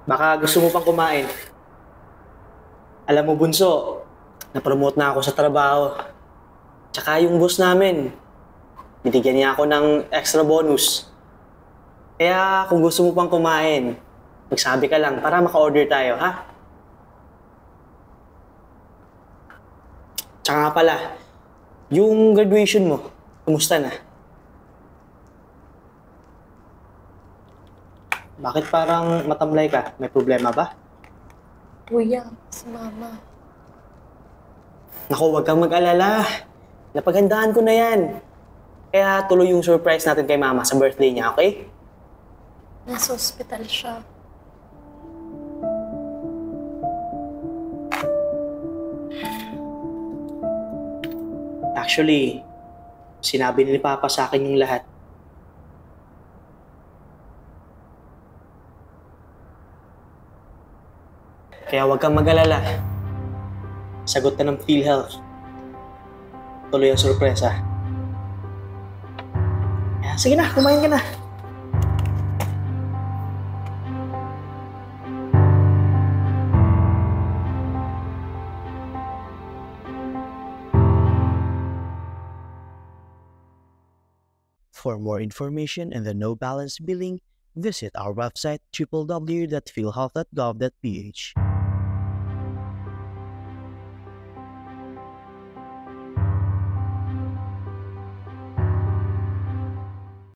Baka gusto mo pang kumain. Alam mo, Bunso, na-promote na ako sa trabaho. Tsaka yung boss namin, binigyan niya ako ng extra bonus. Kaya kung gusto mo pang kumain, magsabi ka lang para maka-order tayo, ha? Tsaka nga pala, yung graduation mo, kumusta na? Bakit parang matamlay ka? May problema ba? Kuya, si mama. Naku, huwag kang mag-alala. Napaghandaan ko na yan. Kaya tuloy yung surprise natin kay Mama sa birthday niya, okay? Nasa ospital siya. Actually, sinabi ni Papa sa akin yung lahat. Kaya huwag kang mag-alala. Sagot na ng PhilHealth. Tuloy ang sorpresa. Kaya sige na, kumain ka na. For more information and the no balance billing, visit our website www.philhealth.gov.ph.